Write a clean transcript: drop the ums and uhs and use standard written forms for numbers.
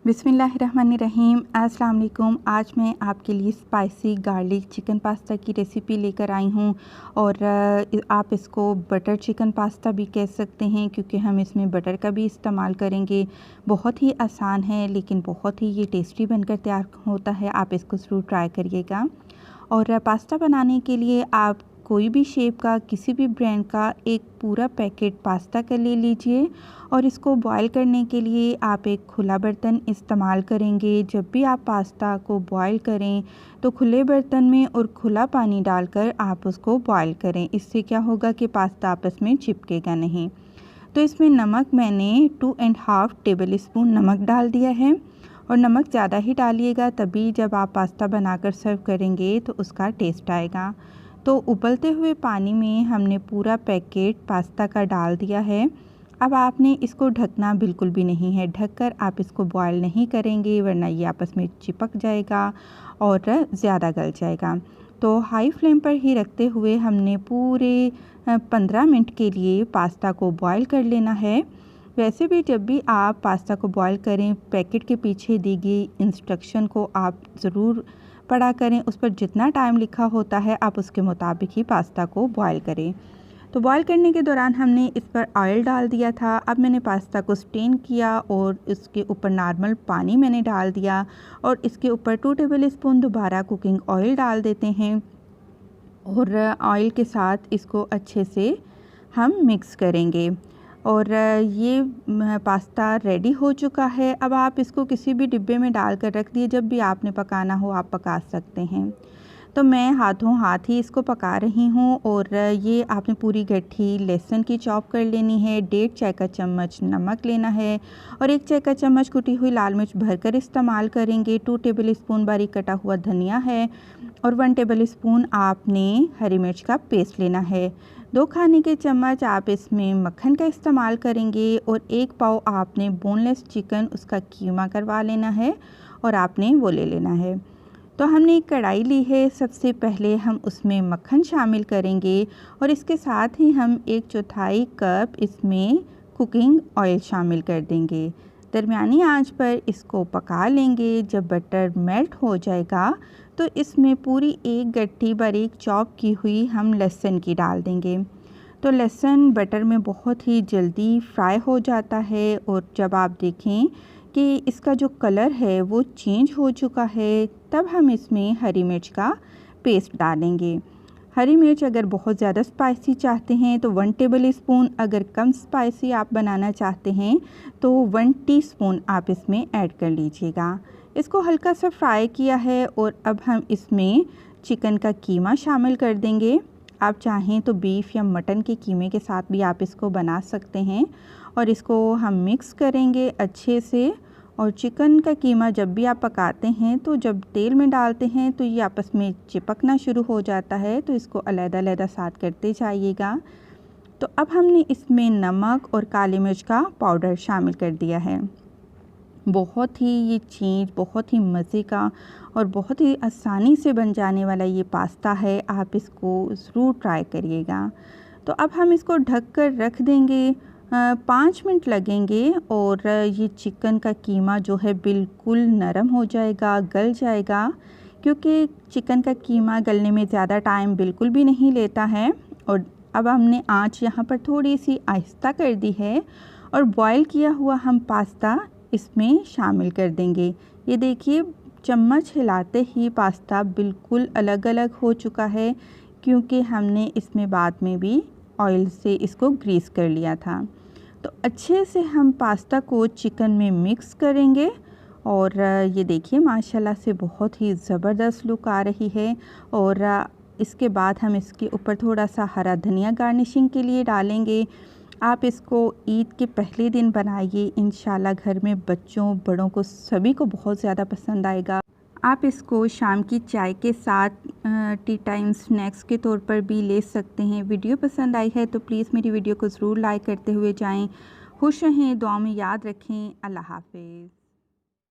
बिस्मिल्लाहिर्रहमानिर्रहीम। अस्सलाम वालेकुम। आज मैं आपके लिए स्पाइसी गार्लिक चिकन पास्ता की रेसिपी लेकर आई हूँ और आप इसको बटर चिकन पास्ता भी कह सकते हैं क्योंकि हम इसमें बटर का भी इस्तेमाल करेंगे। बहुत ही आसान है लेकिन बहुत ही ये टेस्टी बनकर तैयार होता है। आप इसको ज़रूर ट्राई करिएगा। और पास्ता बनाने के लिए आप कोई भी शेप का किसी भी ब्रांड का एक पूरा पैकेट पास्ता का ले लीजिए और इसको बॉईल करने के लिए आप एक खुला बर्तन इस्तेमाल करेंगे। जब भी आप पास्ता को बॉईल करें तो खुले बर्तन में और खुला पानी डालकर आप उसको बॉईल करें। इससे क्या होगा कि पास्ता आपस में चिपकेगा नहीं। तो इसमें नमक मैंने 2.5 टेबल स्पून नमक डाल दिया है और नमक ज़्यादा ही डालिएगा, तभी जब आप पास्ता बनाकर सर्व करेंगे तो उसका टेस्ट आएगा। तो उबलते हुए पानी में हमने पूरा पैकेट पास्ता का डाल दिया है। अब आपने इसको ढकना बिल्कुल भी नहीं है। ढककर आप इसको बॉईल नहीं करेंगे वरना ये आपस में चिपक जाएगा और ज़्यादा गल जाएगा। तो हाई फ्लेम पर ही रखते हुए हमने पूरे 15 मिनट के लिए पास्ता को बॉईल कर लेना है। वैसे भी जब भी आप पास्ता को बॉईल करें, पैकेट के पीछे दी गई इंस्ट्रक्शन को आप ज़रूर पढ़ा करें। उस पर जितना टाइम लिखा होता है आप उसके मुताबिक ही पास्ता को बॉईल करें। तो बॉईल करने के दौरान हमने इस पर ऑयल डाल दिया था। अब मैंने पास्ता को स्टेन किया और इसके ऊपर नॉर्मल पानी मैंने डाल दिया और इसके ऊपर 2 टेबल स्पून दोबारा कुकिंग ऑयल डाल देते हैं और ऑयल के साथ इसको अच्छे से हम मिक्स करेंगे। और ये पास्ता रेडी हो चुका है। अब आप इसको किसी भी डिब्बे में डाल कर रख दिए, जब भी आपने पकाना हो आप पका सकते हैं। तो मैं हाथों हाथ ही इसको पका रही हूँ। और ये आपने पूरी गट्ठी लहसुन की चॉप कर लेनी है, 1.5 चाय का चम्मच नमक लेना है और 1 चाय का चम्मच कुटी हुई लाल मिर्च भरकर इस्तेमाल करेंगे। 2 टेबल स्पून बारीक कटा हुआ धनिया है और 1 टेबल स्पून आपने हरी मिर्च का पेस्ट लेना है। 2 खाने के चम्मच आप इसमें मक्खन का इस्तेमाल करेंगे और 1 पाव आपने बोनलेस चिकन उसका कीमा करवा लेना है और आपने वो ले लेना है। तो हमने एक कढ़ाई ली है। सबसे पहले हम उसमें मक्खन शामिल करेंगे और इसके साथ ही हम 1/4 कप इसमें कुकिंग ऑयल शामिल कर देंगे। दरमियानी आंच पर इसको पका लेंगे। जब बटर मेल्ट हो जाएगा तो इसमें पूरी एक गट्ठी बारीक चॉप की हुई हम लहसुन की डाल देंगे। तो लहसुन बटर में बहुत ही जल्दी फ्राई हो जाता है और जब आप देखें कि इसका जो कलर है वो चेंज हो चुका है, तब हम इसमें हरी मिर्च का पेस्ट डालेंगे। हरी मिर्च अगर बहुत ज़्यादा स्पाइसी चाहते हैं तो 1 टेबल स्पून, अगर कम स्पाइसी आप बनाना चाहते हैं तो 1 टीस्पून आप इसमें ऐड कर लीजिएगा। इसको हल्का सा फ्राई किया है और अब हम इसमें चिकन का कीमा शामिल कर देंगे। आप चाहें तो बीफ या मटन के कीमे के साथ भी आप इसको बना सकते हैं और इसको हम मिक्स करेंगे अच्छे से। और चिकन का कीमा जब भी आप पकाते हैं तो जब तेल में डालते हैं तो ये आपस में चिपकना शुरू हो जाता है, तो इसको अलग-अलग साथ करते जाइएगा। तो अब हमने इसमें नमक और काली मिर्च का पाउडर शामिल कर दिया है। बहुत ही ये चीज़ बहुत ही मज़े का और बहुत ही आसानी से बन जाने वाला ये पास्ता है। आप इसको ज़रूर ट्राई करिएगा। तो अब हम इसको ढक कर रख देंगे। 5 मिनट लगेंगे और ये चिकन का कीमा जो है बिल्कुल नरम हो जाएगा, गल जाएगा, क्योंकि चिकन का कीमा गलने में ज़्यादा टाइम बिल्कुल भी नहीं लेता है। और अब हमने आंच यहाँ पर थोड़ी सी आहिस्ता कर दी है और बॉईल किया हुआ हम पास्ता इसमें शामिल कर देंगे। ये देखिए चम्मच हिलाते ही पास्ता बिल्कुल अलग अलग हो चुका है, क्योंकि हमने इसमें बाद में भी ऑयल से इसको ग्रीस कर लिया था। तो अच्छे से हम पास्ता को चिकन में मिक्स करेंगे और ये देखिए माशाल्लाह से बहुत ही ज़बरदस्त लुक आ रही है। और इसके बाद हम इसके ऊपर थोड़ा सा हरा धनिया गार्निशिंग के लिए डालेंगे। आप इसको ईद के पहले दिन बनाइए, इंशाल्लाह घर में बच्चों बड़ों को सभी को बहुत ज़्यादा पसंद आएगा। आप इसको शाम की चाय के साथ टी टाइम स्नैक्स के तौर पर भी ले सकते हैं। वीडियो पसंद आई है तो प्लीज़ मेरी वीडियो को ज़रूर लाइक करते हुए जाएं। खुश रहें, दुआ में याद रखें। अल्लाह हाफ़िज़।